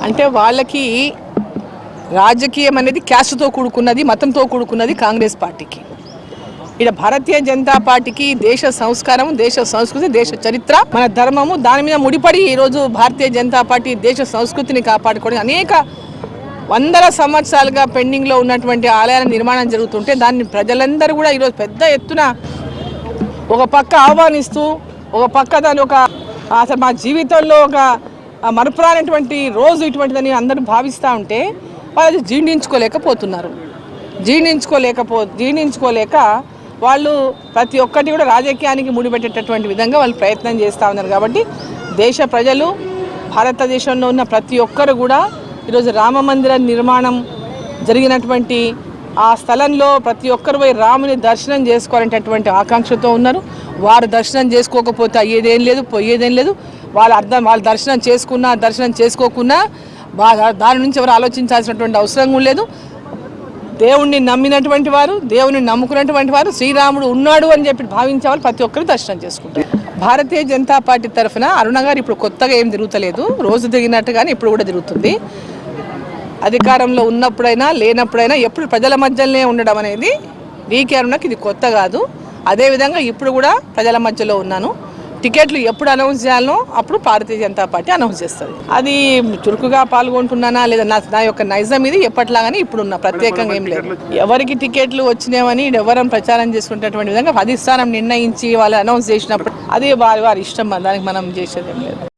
అంటే వాళ్ళకి రాజకీయం అనేది క్యాస్ట్తో కూడుకున్నది, మతంతో కూడుకున్నది కాంగ్రెస్ పార్టీకి. ఇక్కడ భారతీయ జనతా పార్టీకి దేశ సంస్కారం, దేశ సంస్కృతి, దేశ చరిత్ర, మన ధర్మము దాని మీద ముడిపడి ఈరోజు భారతీయ జనతా పార్టీ దేశ సంస్కృతిని కాపాడుకోవడం అనేక వందల సంవత్సరాలుగా పెండింగ్లో ఉన్నటువంటి ఆలయాల నిర్మాణం జరుగుతుంటే దాన్ని ప్రజలందరూ కూడా ఈరోజు పెద్ద ఎత్తున ఒక పక్క ఆహ్వానిస్తూ, ఒక పక్క దాని ఒక అసలు మా జీవితంలో ఒక మరపురానటువంటి రోజు ఇటువంటిదని అందరూ భావిస్తూ ఉంటే వాళ్ళు జీర్ణించుకోలేక వాళ్ళు ప్రతి ఒక్కటి కూడా రాజకీయానికి ముడిపెట్టేటటువంటి విధంగా వాళ్ళు ప్రయత్నం చేస్తూ ఉన్నారు. కాబట్టి దేశ ప్రజలు, భారతదేశంలో ఉన్న ప్రతి ఒక్కరు కూడా ఈరోజు రామ మందిర నిర్మాణం జరిగినటువంటి ఆ స్థలంలో ప్రతి ఒక్కరు పోయి రాముని దర్శనం చేసుకోవాలనేటటువంటి ఆకాంక్షతో ఉన్నారు. వారు దర్శనం చేసుకోకపోతే అయ్యేదేం లేదు, పోయేదేం లేదు. వాళ్ళు దర్శనం చేసుకున్నా, దర్శనం చేసుకోకున్నా దాని నుంచి ఎవరు ఆలోచించాల్సినటువంటి అవసరం లేదు. దేవుణ్ణి నమ్మినటువంటి వారు, దేవుని నమ్ముకున్నటువంటి వారు, శ్రీరాముడు ఉన్నాడు అని చెప్పి భావించే వాళ్ళు ప్రతి ఒక్కరు దర్శనం చేసుకుంటారు. భారతీయ జనతా పార్టీ తరఫున అరుణ గారు ఇప్పుడు కొత్తగా ఏం తిరుగుతలేదు, రోజు తిరిగినట్టుగానే ఇప్పుడు కూడా తిరుగుతుంది. అధికారంలో ఉన్నప్పుడైనా లేనప్పుడైనా ఎప్పుడు ప్రజల మధ్యలోనే ఉండడం అనేది డీకే అరుణకి ఇది కొత్త కాదు. అదేవిధంగా ఇప్పుడు కూడా ప్రజల మధ్యలో ఉన్నాను. టికెట్లు ఎప్పుడు అనౌన్స్ చేయాలనో అప్పుడు భారతీయ జనతా పార్టీ అనౌన్స్ చేస్తుంది. అది చురుకుగా పాల్గొంటున్నానా లేదా నా యొక్క నైజం ఇది ఎప్పట్లాగానే ఇప్పుడున్న ప్రత్యేకంగా ఏం లేదు. ఎవరికి టికెట్లు వచ్చినామని ఎవరం ప్రచారం చేసుకునేటటువంటి విధంగా అధిష్టానం నిర్ణయించి వాళ్ళు అనౌన్స్ చేసినప్పుడు అది వారి ఇష్టం, దానికి మనం చేసేది ఏం లేదు.